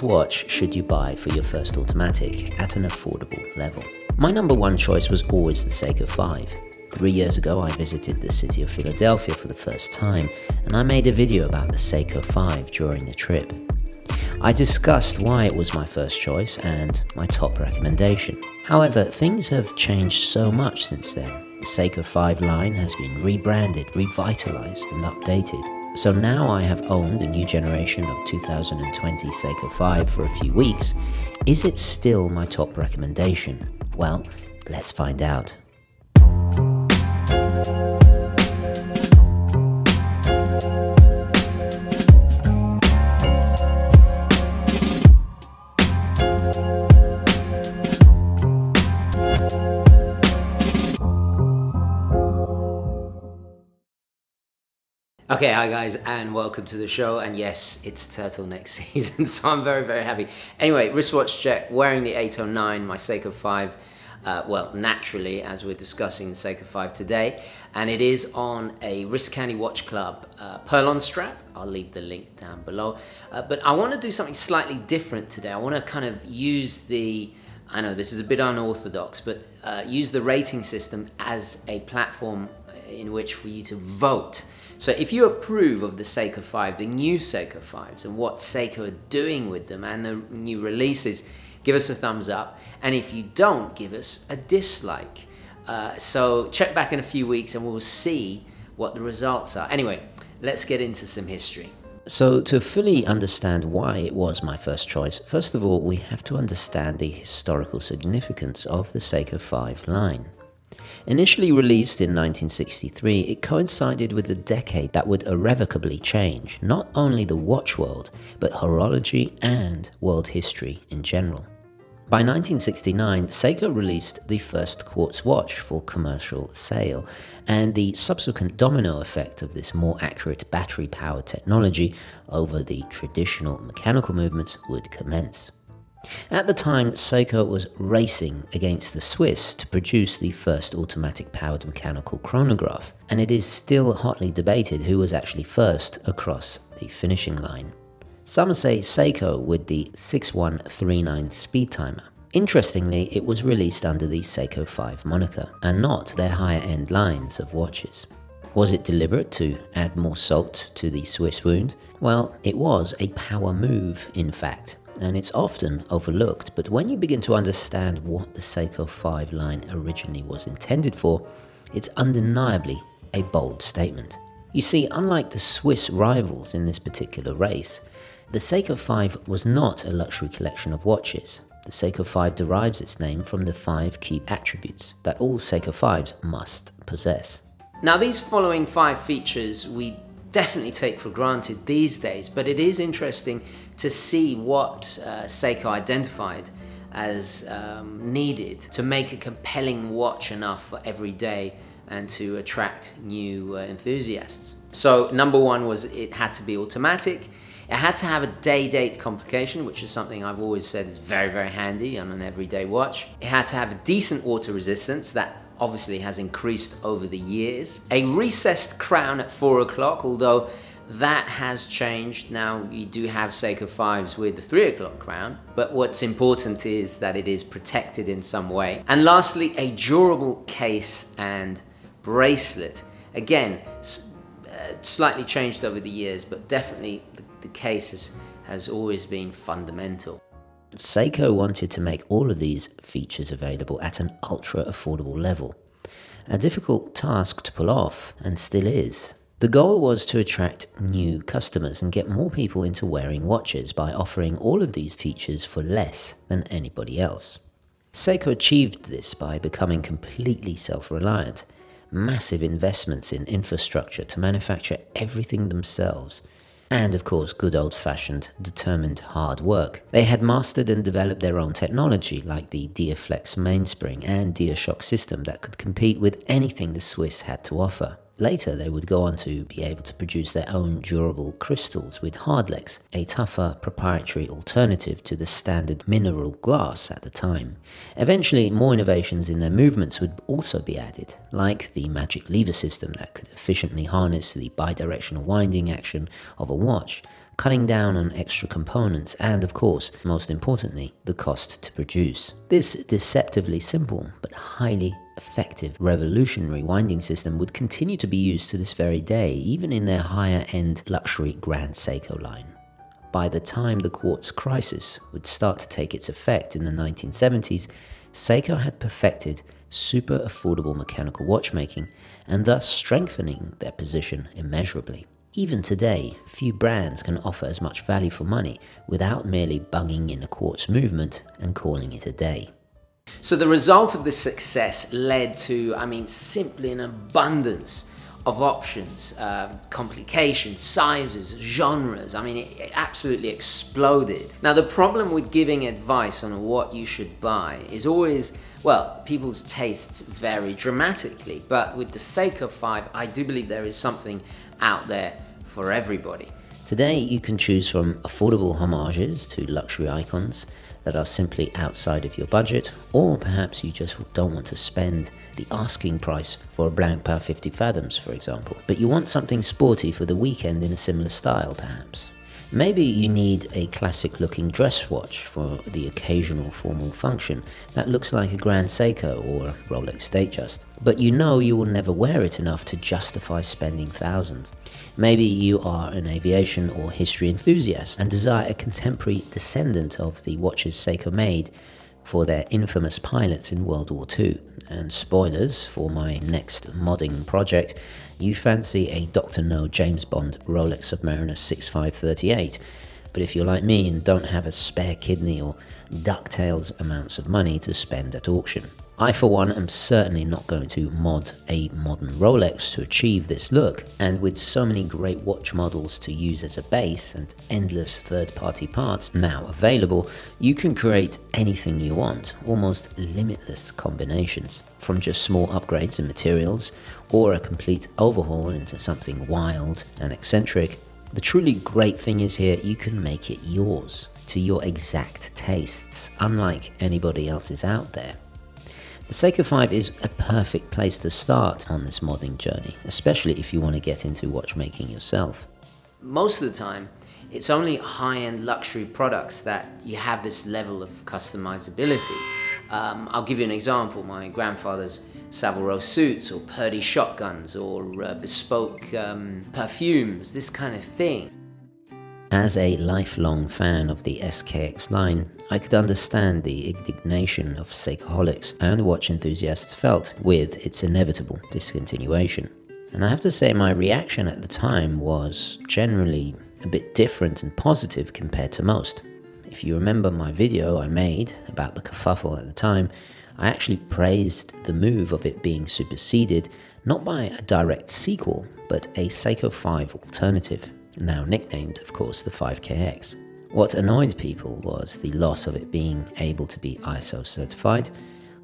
watch should you buy for your first automatic at an affordable level? My number one choice was always the Seiko 5. 3 years ago I visited the city of Philadelphia for the first time, and I made a video about the Seiko 5 during the trip. I discussed why it was my first choice and my top recommendation. However, things have changed so much since then. The Seiko 5 line has been rebranded, revitalized and updated. So now I have owned a new generation of 2020 Seiko 5 for a few weeks. Is it still my top recommendation? Well, let's find out. Okay, hi guys, and welcome to the show. And yes, it's turtleneck season, so I'm very happy. Anyway, wristwatch check, wearing the 809, my Seiko 5, well, naturally, as we're discussing the Seiko 5 today, and it is on a Wrist Candy Watch Club Perlon strap. I'll leave the link down below. But I want to do something slightly different today. I want to kind of use the, I know this is a bit unorthodox, but use the rating system as a platform in which for you to vote. So if you approve of the Seiko 5, the new Seiko 5s, and what Seiko are doing with them and the new releases, give us a thumbs up. And if you don't, give us a dislike. So check back in a few weeks and we'll see what the results are. Anyway, let's get into some history. So to fully understand why it was my first choice, first of all, we have to understand the historical significance of the Seiko 5 line. Initially released in 1963, it coincided with a decade that would irrevocably change not only the watch world, but horology and world history in general. By 1969, Seiko released the first quartz watch for commercial sale, and the subsequent domino effect of this more accurate battery-powered technology over the traditional mechanical movements would commence. At the time, Seiko was racing against the Swiss to produce the first automatic-powered mechanical chronograph, and it is still hotly debated who was actually first across the finishing line. Some say Seiko with the 6139 speed timer. Interestingly, it was released under the Seiko 5 moniker, and not their higher-end lines of watches. Was it deliberate to add more salt to the Swiss wound? Well, it was a power move, in fact. And it's often overlooked, but when you begin to understand what the Seiko 5 line originally was intended for, it's undeniably a bold statement. You see, unlike the Swiss rivals in this particular race, the Seiko 5 was not a luxury collection of watches. The Seiko 5 derives its name from the 5 key attributes that all Seiko 5s must possess. Now, these following 5 features we definitely take for granted these days, but it is interesting to see what Seiko identified as needed to make a compelling watch enough for every day and to attract new enthusiasts. So number one was it had to be automatic. It had to have a day-date complication, which is something I've always said is very handy on an everyday watch. It had to have a decent water resistance that obviously has increased over the years. A recessed crown at 4 o'clock, although that has changed. Now you do have Seiko 5s with the 3 o'clock crown, but what's important is that it is protected in some way. And lastly, a durable case and bracelet. Again, slightly changed over the years, but definitely the case has always been fundamental. Seiko wanted to make all of these features available at an ultra affordable level. A difficult task to pull off, and still is. The goal was to attract new customers and get more people into wearing watches by offering all of these features for less than anybody else. Seiko achieved this by becoming completely self-reliant. Massive investments in infrastructure to manufacture everything themselves. And of course, good old-fashioned, determined hard work. They had mastered and developed their own technology, like the Diaflex mainspring and Diashock system that could compete with anything the Swiss had to offer. Later, they would go on to be able to produce their own durable crystals with Hardlex, a tougher proprietary alternative to the standard mineral glass at the time. Eventually, more innovations in their movements would also be added, like the magic lever system that could efficiently harness the bidirectional winding action of a watch, cutting down on extra components and, of course, most importantly, the cost to produce. This deceptively simple but highly effective revolutionary winding system would continue to be used to this very day, even in their higher-end luxury Grand Seiko line. By the time the quartz crisis would start to take its effect in the 1970s, Seiko had perfected super affordable mechanical watchmaking and thus strengthening their position immeasurably. Even today, few brands can offer as much value for money without merely bunging in a quartz movement and calling it a day. So the result of this success led to, simply an abundance of options, complications, sizes, genres. It absolutely exploded. Now, the problem with giving advice on what you should buy is always, well, people's tastes vary dramatically, but with the Seiko 5, I do believe there is something out there for everybody. Today, you can choose from affordable homages to luxury icons that are simply outside of your budget, or perhaps you just don't want to spend the asking price for a blank par 50 fathoms, for example, but you want something sporty for the weekend in a similar style, perhaps. Maybe you need a classic-looking dress watch for the occasional formal function that looks like a Grand Seiko or a Rolex Datejust, but you know you will never wear it enough to justify spending thousands. Maybe you are an aviation or history enthusiast and desire a contemporary descendant of the watches Seiko made for their infamous pilots in World War II. And spoilers for my next modding project, you fancy a Dr. No James Bond Rolex Submariner 6538. But if you're like me and don't have a spare kidney or DuckTales amounts of money to spend at auction, I for one am certainly not going to mod a modern Rolex to achieve this look, and with so many great watch models to use as a base and endless third-party parts now available, you can create anything you want, almost limitless combinations, from just small upgrades in materials or a complete overhaul into something wild and eccentric. The truly great thing is here, you can make it yours, to your exact tastes, unlike anybody else's out there. The Seiko 5 is a perfect place to start on this modding journey, especially if you want to get into watchmaking yourself. Most of the time, it's only high-end luxury products that you have this level of customizability. I'll give you an example. My grandfather's Savile Row suits, or Purdy shotguns, or bespoke perfumes, this kind of thing. As a lifelong fan of the SKX line, I could understand the indignation of Seikoholics and watch enthusiasts felt with its inevitable discontinuation. And I have to say my reaction at the time was generally a bit different and positive compared to most. If you remember my video I made about the kerfuffle at the time, I actually praised the move of it being superseded not by a direct sequel, but a Seiko 5 alternative, now nicknamed, of course, the 5KX. What annoyed people was the loss of it being able to be ISO certified,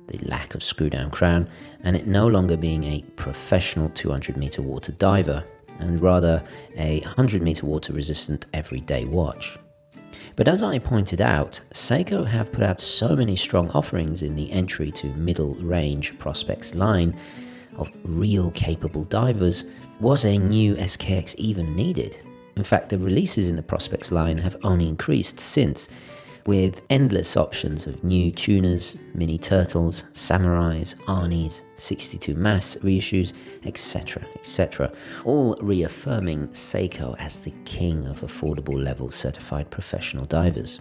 the lack of screw-down crown, and it no longer being a professional 200-meter water diver, and rather a 100-meter water-resistant everyday watch. But as I pointed out, Seiko have put out so many strong offerings in the entry to middle-range Prospects line of real capable divers. Was a new SKX even needed? In fact, the releases in the Prospects line have only increased since, with endless options of new tuners, mini turtles, samurais, Arnis, 62 mass reissues, etc, etc, all reaffirming Seiko as the king of affordable level certified professional divers.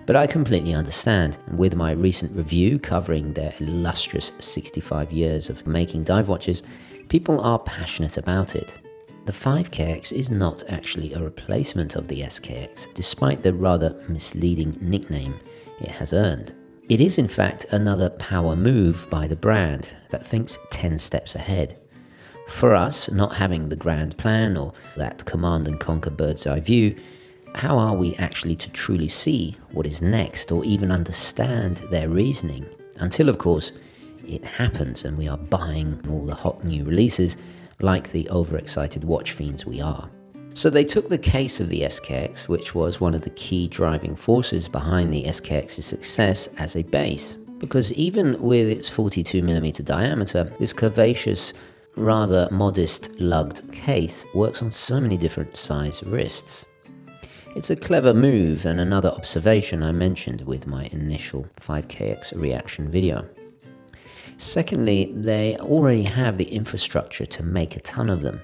But I completely understand, and with my recent review covering their illustrious 65 years of making dive watches, people are passionate about it. The 5KX is not actually a replacement of the SKX, despite the rather misleading nickname it has earned. It is in fact another power move by the brand that thinks 10 steps ahead. For us, not having the grand plan or that command and conquer bird's eye view, how are we actually to truly see what is next or even understand their reasoning? Until, of course, it happens and we are buying all the hot new releases like the overexcited watch fiends we are. So they took the case of the SKX, which was one of the key driving forces behind the SKX's success, as a base. Because even with its 42mm diameter, this curvaceous, rather modest lugged case works on so many different size wrists. It's a clever move and another observation I mentioned with my initial 5KX reaction video. Secondly, they already have the infrastructure to make a ton of them,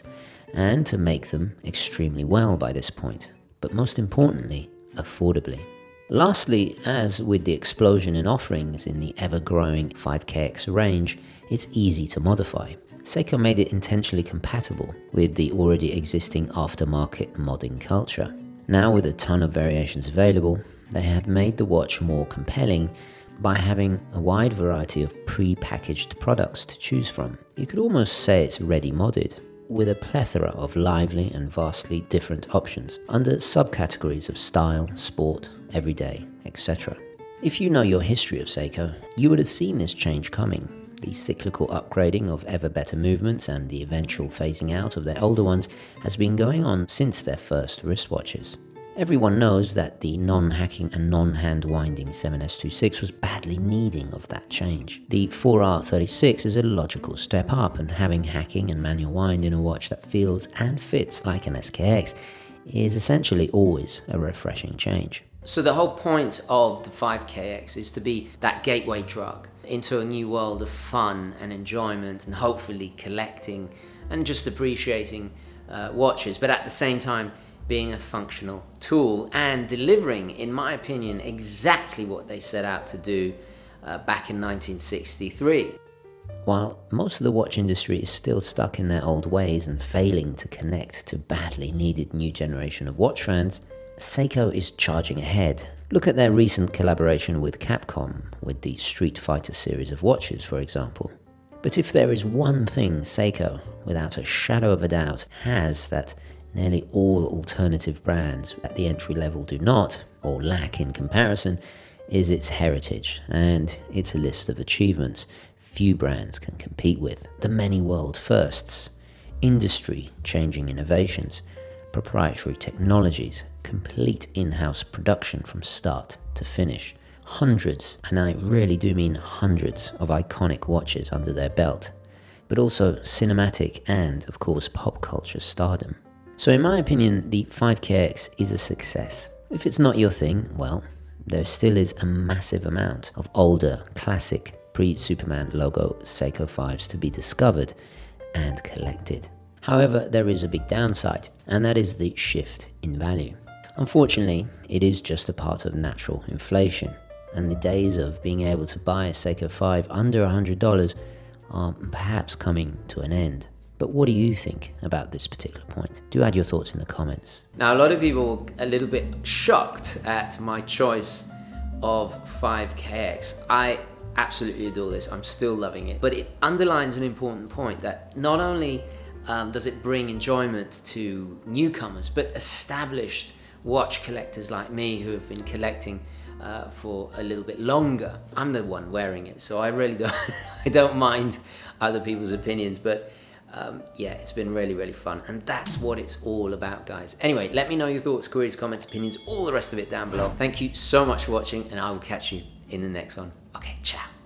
and to make them extremely well by this point, but most importantly, affordably. Lastly, as with the explosion in offerings in the ever-growing 5KX range, it's easy to modify. Seiko made it intentionally compatible with the already existing aftermarket modding culture. Now, with a ton of variations available, they have made the watch more compelling by having a wide variety of pre-packaged products to choose from. You could almost say it's ready modded, with a plethora of lively and vastly different options under subcategories of style, sport, everyday, etc. If you know your history of Seiko, you would have seen this change coming. The cyclical upgrading of ever better movements and the eventual phasing out of their older ones has been going on since their first wristwatches. Everyone knows that the non-hacking and non-hand-winding 7S26 was badly needing of that change. The 4R36 is a logical step up, and having hacking and manual wind in a watch that feels and fits like an SKX is essentially always a refreshing change. So the whole point of the 5KX is to be that gateway drug into a new world of fun and enjoyment, and hopefully collecting and just appreciating watches, but at the same time being a functional tool and delivering, in my opinion, exactly what they set out to do back in 1963. While most of the watch industry is still stuck in their old ways and failing to connect to badly needed new generation of watch fans, Seiko is charging ahead. Look at their recent collaboration with Capcom with the Street Fighter series of watches, for example. But if there is one thing Seiko, without a shadow of a doubt, has that nearly all alternative brands at the entry level do not, or lack in comparison, is its heritage, and it's a list of achievements few brands can compete with. The many world firsts, industry-changing innovations, proprietary technologies, complete in-house production from start to finish, hundreds, and I really do mean hundreds, of iconic watches under their belt, but also cinematic and, of course, pop culture stardom. So in my opinion, the 5KX is a success. If it's not your thing, well, there still is a massive amount of older, classic, pre-Superman logo Seiko 5s to be discovered and collected. However, there is a big downside, and that is the shift in value. Unfortunately, it is just a part of natural inflation, and the days of being able to buy a Seiko 5 under $100 are perhaps coming to an end. But what do you think about this particular point? Do add your thoughts in the comments. Now, a lot of people are a little bit shocked at my choice of 5KX. I absolutely adore this. I'm still loving it. But it underlines an important point that not only does it bring enjoyment to newcomers, but established watch collectors like me who have been collecting for a little bit longer. I'm the one wearing it, so I really don't, I don't mind other people's opinions, but yeah, it's been really, really fun, and that's what it's all about, guys. Anyway, let me know your thoughts, queries, comments, opinions, all the rest of it down below. Thank you so much for watching, and I will catch you in the next one. Okay, ciao.